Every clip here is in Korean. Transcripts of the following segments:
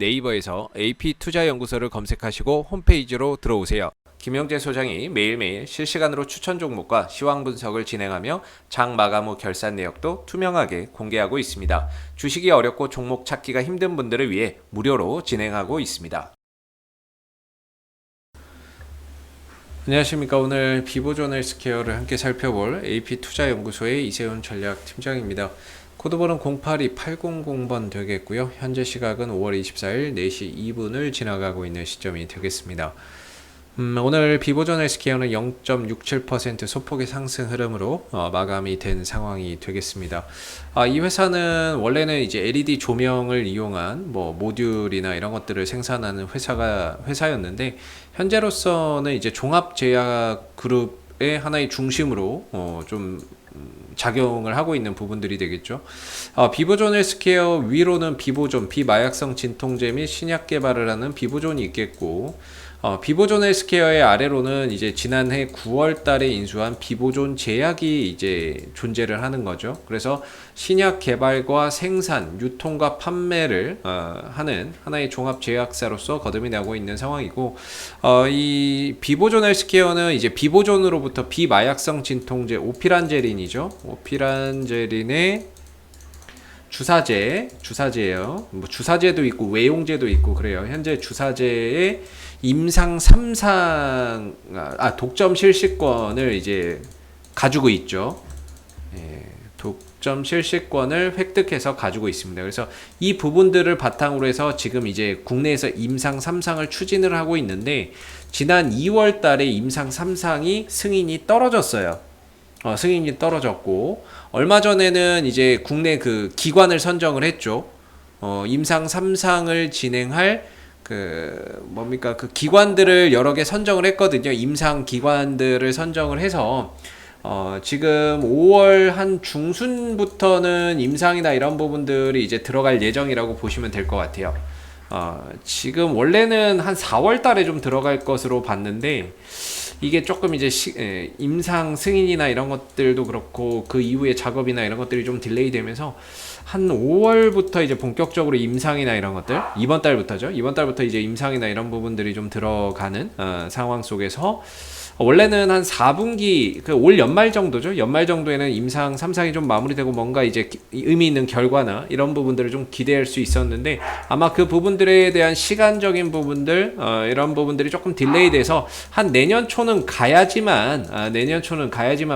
네이버에서 AP투자연구소를 검색하시고 홈페이지로 들어오세요. 김영재 소장이 매일매일 실시간으로 추천 종목과 시황 분석을 진행하며 장 마감 후 결산 내역도 투명하게 공개하고 있습니다. 주식이 어렵고 종목 찾기가 힘든 분들을 위해 무료로 진행하고 있습니다. 안녕하십니까. 오늘 비보존 헬스케어를 함께 살펴볼 AP투자연구소의 이세훈 전략팀장입니다. 코드번은 082800번 되겠고요. 현재 시각은 5월 24일 4시 2분을 지나가고 있는 시점이 되겠습니다. 오늘 비보존 헬스케어는 0.67% 소폭의 상승 흐름으로 마감이 된 상황이 되겠습니다. 이 회사는 원래는 이제 LED 조명을 이용한 모듈이나 이런 것들을 생산하는 회사였는데, 현재로서는 이제 종합제약 그룹의 하나의 중심으로 좀 작용을 하고 있는 부분들이 되겠죠. 비보존 헬스케어 위로는 비보존, 비마약성 진통제 및 신약 개발을 하는 비보존이 있겠고, 비보존 헬스케어의 아래로는 이제 지난해 9월 달에 인수한 비보존 제약이 이제 존재를 하는 거죠. 그래서 신약 개발과 생산, 유통과 판매를 하는 하나의 종합 제약사로서 거듭이 나고 있는 상황이고, 이 비보존 헬스케어는 이제 비보존으로부터 비마약성 진통제 오피란제린이죠. 오피란제린의 주사제예요. 주사제도 있고 외용제도 있고 그래요. 현재 주사제의 임상 3상 독점 실시권을 이제 가지고 있죠. 독점 실시권을 획득해서 가지고 있습니다. 그래서 이 부분들을 바탕으로 해서 지금 이제 국내에서 임상 3상을 추진을 하고 있는데, 지난 2월 달에 임상 3상이 승인이 떨어졌어요. 승인이 떨어졌고, 얼마 전에는 이제 국내 그 기관을 선정을 했죠. 임상 3상을 진행할 그 기관들을 여러 개 선정을 했거든요. 임상 기관들을 선정을 해서 지금 5월 한 중순부터는 임상이나 이런 부분들이 이제 들어갈 예정이라고 보시면 될 것 같아요. 지금 원래는 한 4월 달에 좀 들어갈 것으로 봤는데, 이게 조금 이제 임상 승인이나 이런 것들도 그렇고 그 이후에 작업이나 이런 것들이 좀 딜레이 되면서 한 5월부터 이제 본격적으로 임상이나 이런 것들, 이번 달부터 이제 임상이나 이런 부분들이 좀 들어가는 상황 속에서, 원래는 한 4분기 올 연말 정도죠. 연말 정도에는 임상 3상이 좀 마무리되고 뭔가 이제 의미 있는 결과나 이런 부분들을 좀 기대할 수 있었는데, 아마 그 부분들에 대한 시간적인 부분들, 이런 부분들이 조금 딜레이 돼서 한 내년 초는 가야지만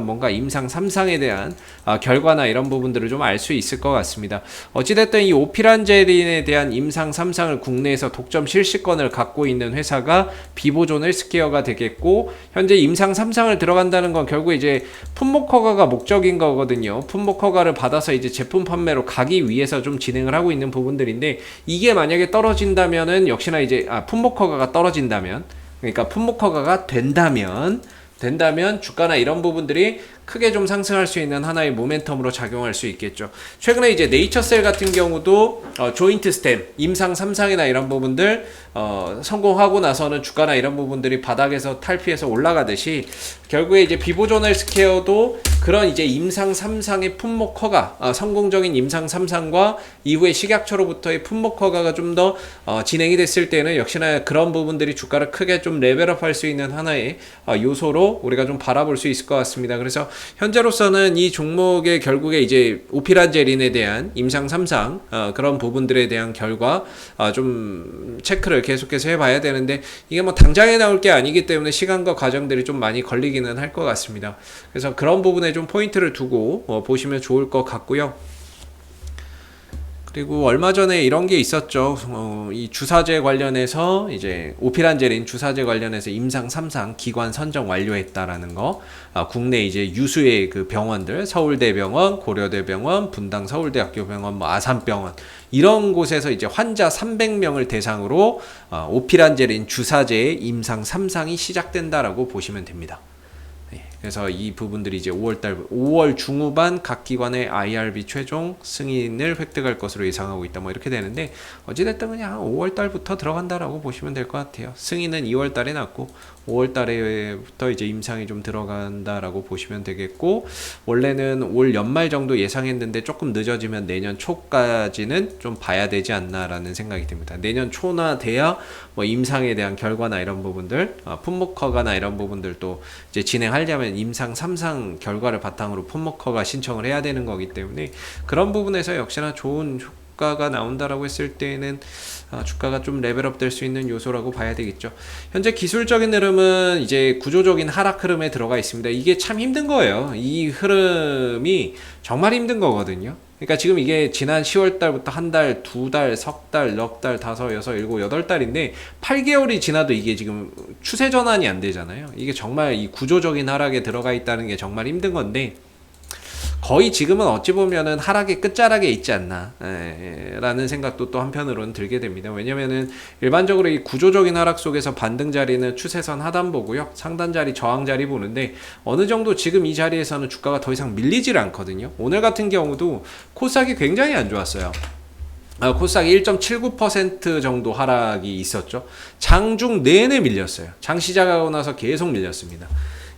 뭔가 임상 3상에 대한 결과나 이런 부분들을 좀 알 수 있을 것 같습니다. 어찌됐든 이 오피란제린에 대한 임상 3상을 국내에서 독점 실시권을 갖고 있는 회사가 비보존 헬스케어가 되겠고, 현재 임상 3상을 들어간다는 건 결국 이제 품목 허가가 목적인 거거든요. 품목 허가를 받아서 이제 제품 판매로 가기 위해서 좀 진행을 하고 있는 부분들인데, 이게 만약에 떨어진다면은 역시나 이제 품목 허가가 떨어진다면, 그러니까 품목 허가가 된다면 주가나 이런 부분들이 크게 좀 상승할 수 있는 하나의 모멘텀으로 작용할 수 있겠죠. 최근에 이제 네이처셀 같은 경우도 조인트 스템, 임상 3상이나 이런 부분들 성공하고 나서는 주가나 이런 부분들이 바닥에서 탈피해서 올라가듯이, 결국에 이제 비보존 헬스케어도 그런 이제 임상 3상의 품목 허가, 성공적인 임상 3상과 이후에 식약처로부터의 품목 허가가 좀 더 진행이 됐을 때는 역시나 그런 부분들이 주가를 크게 좀 레벨업 할 수 있는 하나의 요소로 우리가 좀 바라볼 수 있을 것 같습니다. 그래서 현재로서는 이 종목의 결국에 이제 오피란제린에 대한 임상 3상 그런 부분들에 대한 결과 좀 체크를 계속해서 해봐야 되는데, 이게 뭐 당장에 나올 게 아니기 때문에 시간과 과정들이 좀 많이 걸리기는 할 것 같습니다. 그래서 그런 부분에 좀 포인트를 두고 보시면 좋을 것 같고요. 그리고 얼마 전에 이런 게 있었죠. 이 주사제 관련해서 이제 오피란제린 주사제 관련해서 임상 3상 기관 선정 완료했다라는 거. 국내 이제 유수의 그 병원들, 서울대병원, 고려대병원, 분당 서울대학교 병원, 아산병원, 이런 곳에서 이제 환자 300명을 대상으로 오피란제린 주사제의 임상 3상이 시작된다라고 보시면 됩니다. 그래서 이 부분들이 이제 5월 중후반 각 기관의 IRB 최종 승인을 획득할 것으로 예상하고 있다. 뭐 이렇게 되는데 어찌됐든 그냥 5월 달부터 들어간다라고 보시면 될 것 같아요. 승인은 2월 달에 났고 5월 달에부터 이제 임상이 좀 들어간다라고 보시면 되겠고, 원래는 올 연말 정도 예상했는데 조금 늦어지면 내년 초까지는 좀 봐야 되지 않나라는 생각이 듭니다. 내년 초나 돼야 뭐 임상에 대한 결과나 이런 부분들, 품목 허가나 이런 부분들도 이제 진행하려면 임상 3상 결과를 바탕으로 품목 허가 신청을 해야 되는 거기 때문에 그런 부분에서 역시나 좋은 주가가 나온다라고 했을 때는 주가가 좀 레벨업 될 수 있는 요소라고 봐야 되겠죠. 현재 기술적인 흐름은 이제 구조적인 하락 흐름에 들어가 있습니다. 이게 참 힘든 거예요. 이 흐름이 정말 힘든 거거든요. 그러니까 지금 이게 지난 10월 달부터 한 달, 두 달, 석 달, 넉 달, 다섯, 여섯, 일곱, 여덟 달인데 8개월이 지나도 이게 지금 추세 전환이 안 되잖아요. 이게 정말 이 구조적인 하락에 들어가 있다는 게 정말 힘든 건데, 거의 지금은 어찌 보면은 하락의 끝자락에 있지 않나 라는 생각도 또 한편으로는 들게 됩니다. 왜냐면은 일반적으로 이 구조적인 하락 속에서 반등 자리는 추세선 하단 보고요, 상단 자리 저항 자리 보는데 어느 정도 지금 이 자리에서는 주가가 더 이상 밀리질 않거든요. 오늘 같은 경우도 코스닥이 굉장히 안 좋았어요. 코스닥이 1.79% 정도 하락이 있었죠. 장중 내내 밀렸어요. 장 시작하고 나서 계속 밀렸습니다.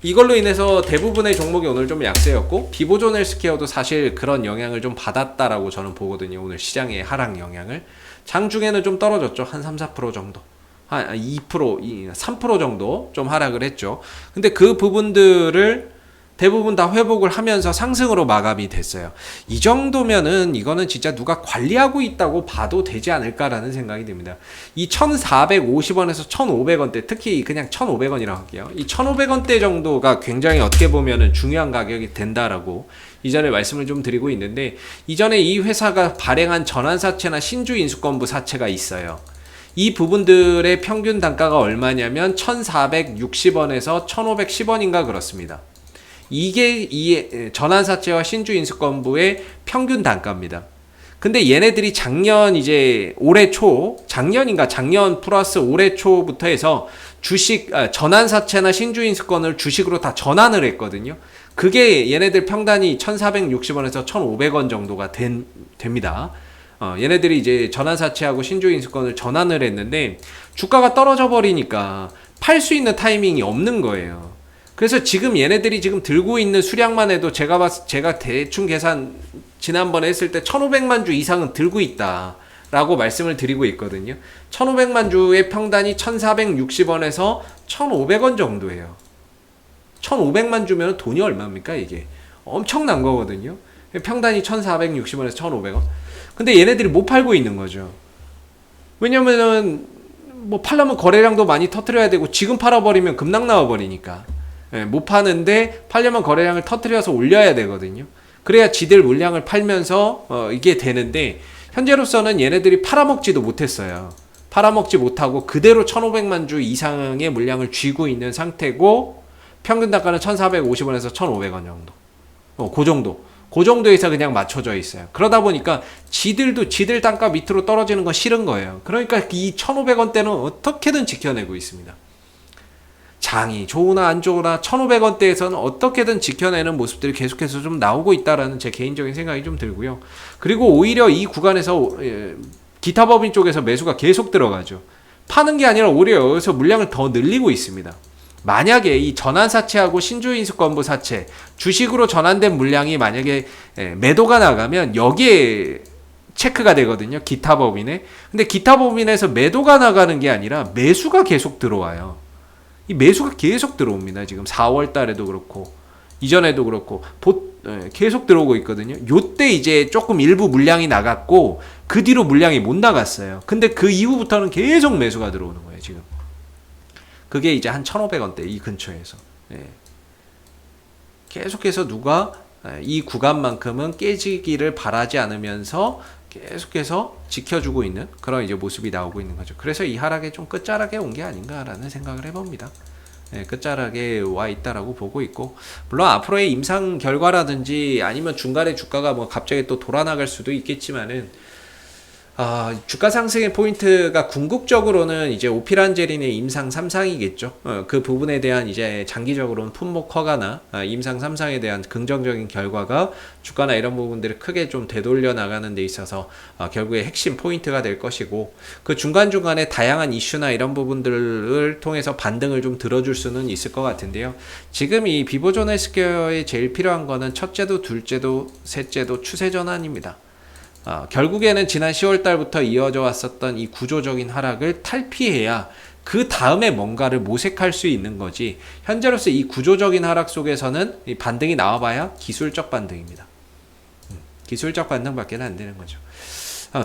이걸로 인해서 대부분의 종목이 오늘 좀 약세였고, 비보존 헬스케어도 사실 그런 영향을 좀 받았다라고 저는 보거든요. 오늘 시장의 하락 영향을. 장중에는 좀 떨어졌죠. 한 3, 4% 정도. 한 2%, 3% 정도 좀 하락을 했죠. 근데 그 부분들을 대부분 다 회복을 하면서 상승으로 마감이 됐어요. 이 정도면은 이거는 진짜 누가 관리하고 있다고 봐도 되지 않을까라는 생각이 듭니다. 이 1,450원에서 1,500원대, 특히 그냥 1,500원이라고 할게요. 이 1,500원대 정도가 굉장히 어떻게 보면은 중요한 가격이 된다라고 이전에 말씀을 좀 드리고 있는데, 이전에 이 회사가 발행한 전환사채나 신주 인수권부 사채가 있어요. 이 부분들의 평균 단가가 얼마냐면 1,460원에서 1,510원인가 그렇습니다. 이게 이 전환사채와 신주인수권부의 평균 단가입니다. 근데 얘네들이 작년 작년 플러스 올해 초부터 해서 전환사채나 신주인수권을 주식으로 다 전환을 했거든요. 그게 얘네들 평단이 1,460원에서 1,500원 정도가 됩니다. 얘네들이 이제 전환사채하고 신주인수권을 전환을 했는데 주가가 떨어져 버리니까 팔 수 있는 타이밍이 없는 거예요. 그래서 지금 얘네들이 지금 들고 있는 수량만 해도 제가 대충 계산 지난번에 했을 때 1,500만 주 이상은 들고 있다라고 말씀을 드리고 있거든요. 1,500만 주의 평단이 1,460원에서 1,500원 정도예요. 1,500만 주면 돈이 얼마입니까? 이게 엄청난 거거든요. 평단이 1,460원에서 1,500원. 근데 얘네들이 못 팔고 있는 거죠. 왜냐면은 뭐 팔려면 거래량도 많이 터뜨려야 되고, 지금 팔아버리면 급락 나와버리니까. 못 파는데 팔려면 거래량을 터뜨려서 올려야 되거든요. 그래야 지들 물량을 팔면서 이게 되는데, 현재로서는 얘네들이 팔아먹지도 못했어요. 팔아먹지 못하고 그대로 1,500만 주 이상의 물량을 쥐고 있는 상태고, 평균 단가는 1,450원에서 1,500원 정도. 그 정도에서 그냥 맞춰져 있어요. 그러다 보니까 지들도 지들 단가 밑으로 떨어지는 건 싫은 거예요. 그러니까 이 1,500원대는 어떻게든 지켜내고 있습니다. 장이 좋으나 안 좋으나 1,500원대에서는 어떻게든 지켜내는 모습들이 계속해서 좀 나오고 있다라는 제 개인적인 생각이 좀 들고요. 그리고 오히려 이 구간에서 기타 법인 쪽에서 매수가 계속 들어가죠. 파는 게 아니라 오히려 여기서 물량을 더 늘리고 있습니다. 만약에 이 전환사채하고 신주인수권부 사채, 주식으로 전환된 물량이 만약에 매도가 나가면 여기에 체크가 되거든요. 기타 법인에. 근데 기타 법인에서 매도가 나가는 게 아니라 매수가 계속 들어와요. 이 매수가 계속 들어옵니다. 지금 4월 달에도 그렇고 이전에도 그렇고 계속 들어오고 있거든요. 요때 이제 조금 일부 물량이 나갔고 그 뒤로 물량이 못 나갔어요. 근데 그 이후부터는 계속 매수가 들어오는 거예요. 지금 그게 이제 한 1,500원대 이 근처에서 계속해서 누가 이 구간만큼은 깨지기를 바라지 않으면서 계속해서 지켜주고 있는 그런 이제 모습이 나오고 있는 거죠. 그래서 이 하락에 좀 끝자락에 온 게 아닌가라는 생각을 해봅니다. 끝자락에 와 있다라고 보고 있고, 물론 앞으로의 임상 결과라든지 아니면 중간에 주가가 뭐 갑자기 또 돌아나갈 수도 있겠지만은 주가 상승의 포인트가 궁극적으로는 이제 오피란제린의 임상 3상이겠죠. 그 부분에 대한 이제 장기적으로는 품목 허가나 임상 3상에 대한 긍정적인 결과가 주가나 이런 부분들을 크게 좀 되돌려 나가는 데 있어서 결국에 핵심 포인트가 될 것이고, 그 중간중간에 다양한 이슈나 이런 부분들을 통해서 반등을 좀 들어줄 수는 있을 것 같은데요. 지금 이 비보존 헬스케어에 제일 필요한 거는 첫째도 둘째도 셋째도 추세 전환입니다. 결국에는 지난 10월 달부터 이어져 왔었던 이 구조적인 하락을 탈피해야 그 다음에 뭔가를 모색할 수 있는 거지, 현재로서 이 구조적인 하락 속에서는 이 반등이 나와봐야 기술적 반등입니다. 기술적 반등밖에 안 되는 거죠.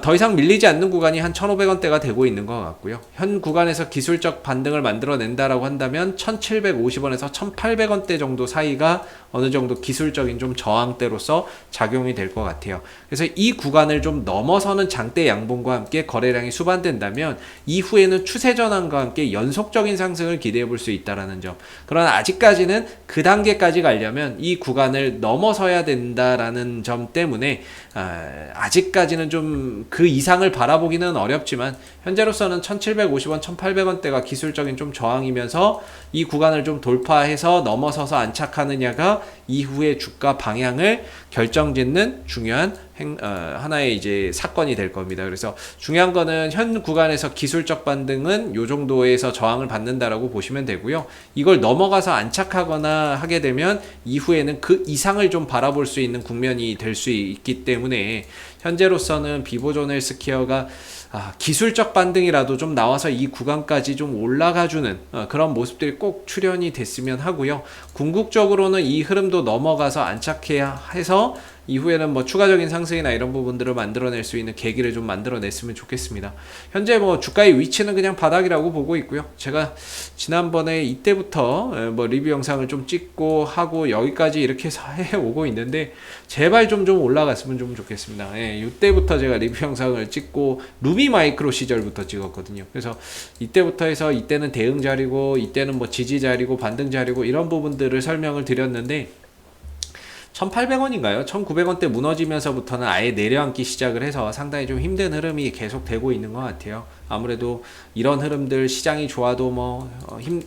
더 이상 밀리지 않는 구간이 한 1,500원대가 되고 있는 것 같고요. 현 구간에서 기술적 반등을 만들어낸다라고 한다면 1,750원에서 1,800원대 정도 사이가 어느 정도 기술적인 좀 저항대로서 작용이 될 것 같아요. 그래서 이 구간을 좀 넘어서는 장대 양봉과 함께 거래량이 수반된다면 이후에는 추세 전환과 함께 연속적인 상승을 기대해 볼 수 있다라는 점. 그러나 아직까지는 그 단계까지 가려면 이 구간을 넘어서야 된다라는 점 때문에 아직까지는 좀 그 이상을 바라보기는 어렵지만, 현재로서는 1,750원, 1,800원대가 기술적인 좀 저항이면서 이 구간을 좀 돌파해서 넘어서서 안착하느냐가 이후의 주가 방향을 결정짓는 중요한 하나의 이제 사건이 될 겁니다. 그래서 중요한 거는 현 구간에서 기술적 반등은 요 정도에서 저항을 받는다라고 보시면 되고요. 이걸 넘어가서 안착하거나 하게 되면 이후에는 그 이상을 좀 바라볼 수 있는 국면이 될 수 있기 때문에, 현재로서는 비보존 헬스케어가 기술적 반등이라도 좀 나와서 이 구간까지 좀 올라가주는 그런 모습들이 꼭 출현이 됐으면 하고요. 궁극적으로는 이 흐름도 넘어가서 안착해야 해서 이후에는 뭐 추가적인 상승이나 이런 부분들을 만들어낼 수 있는 계기를 좀 만들어냈으면 좋겠습니다. 현재 뭐 주가의 위치는 그냥 바닥이라고 보고 있고요. 제가 지난번에 이때부터 뭐 리뷰 영상을 좀 찍고 하고 여기까지 이렇게 해오고 있는데, 제발 좀 올라갔으면 좀 좋겠습니다. 이때부터 제가 리뷰 영상을 찍고 루비 마이크로 시절부터 찍었거든요. 그래서 이때부터 해서 이때는 대응 자리고 이때는 뭐 지지 자리고 반등 자리고 이런 부분들을 설명을 드렸는데, 1,800원인가요? 1,900원대 무너지면서부터는 아예 내려앉기 시작을 해서 상당히 좀 힘든 흐름이 계속 되고 있는 것 같아요. 아무래도 이런 흐름들, 시장이 좋아도 뭐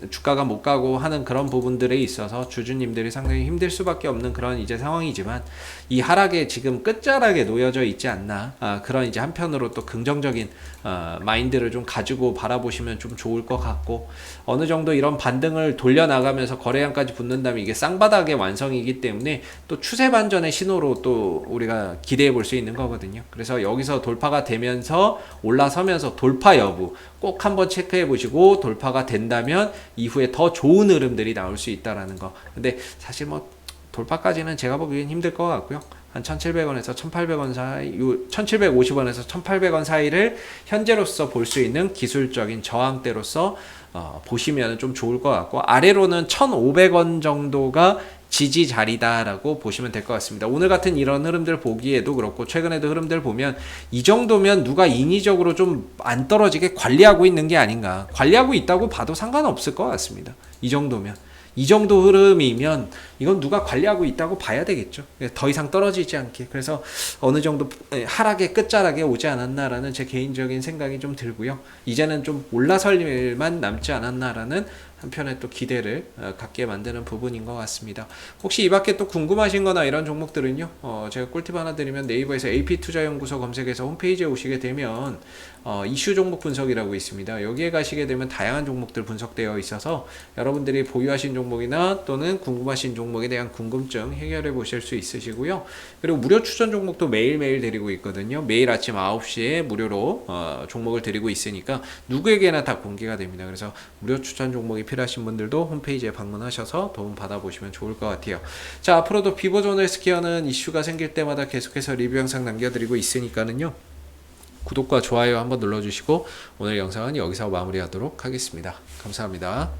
주가가 못 가고 하는 그런 부분들에 있어서 주주님들이 상당히 힘들 수밖에 없는 그런 이제 상황이지만, 이 하락에 지금 끝자락에 놓여져 있지 않나, 그런 이제 한편으로 또 긍정적인 마인드를 좀 가지고 바라보시면 좀 좋을 것 같고, 어느 정도 이런 반등을 돌려나가면서 거래량까지 붙는다면 이게 쌍바닥의 완성이기 때문에 또 추세 반전의 신호로 또 우리가 기대해 볼 수 있는 거거든요. 그래서 여기서 돌파가 되면서 올라서면서 돌파 여부 꼭 한번 체크해 보시고, 돌파가 된다면 이후에 더 좋은 흐름들이 나올 수 있다라는 거. 근데 사실 뭐 돌파까지는 제가 보기엔 힘들 것 같고요. 한 1,700원에서 1,800원 사이, 1,750원에서 1,800원 사이를 현재로서 볼 수 있는 기술적인 저항대로서 보시면 좀 좋을 것 같고, 아래로는 1,500원 정도가 지지 자리다라고 보시면 될 것 같습니다. 오늘 같은 이런 흐름들 보기에도 그렇고 최근에도 흐름들 보면 이 정도면 누가 인위적으로 좀 안 떨어지게 관리하고 있는 게 아닌가, 관리하고 있다고 봐도 상관없을 것 같습니다. 이 정도면, 이 정도 흐름이면 이건 누가 관리하고 있다고 봐야 되겠죠. 더 이상 떨어지지 않게. 그래서 어느 정도 하락의 끝자락에 오지 않았나라는 제 개인적인 생각이 좀 들고요. 이제는 좀 올라설 일만 남지 않았나라는 한편에 또 기대를 갖게 만드는 부분인 것 같습니다. 혹시 이 밖에 또 궁금하신 거나 이런 종목들은요, 제가 꿀팁 하나 드리면 네이버에서 AP투자연구소 검색해서 홈페이지에 오시게 되면 이슈 종목 분석이라고 있습니다. 여기에 가시게 되면 다양한 종목들 분석되어 있어서 여러분들이 보유하신 종목이나 또는 궁금하신 종목에 대한 궁금증 해결해 보실 수 있으시고요. 그리고 무료 추천 종목도 매일매일 드리고 있거든요. 매일 아침 9시에 무료로 종목을 드리고 있으니까 누구에게나 다 공개가 됩니다. 그래서 무료 추천 종목이 필요하신 분들도 홈페이지에 방문하셔서 도움 받아보시면 좋을 것 같아요. 자, 앞으로도 비보존 헬스케어는 이슈가 생길 때마다 계속해서 리뷰 영상 남겨드리고 있으니까는요, 구독과 좋아요 한번 눌러주시고 오늘 영상은 여기서 마무리하도록 하겠습니다. 감사합니다.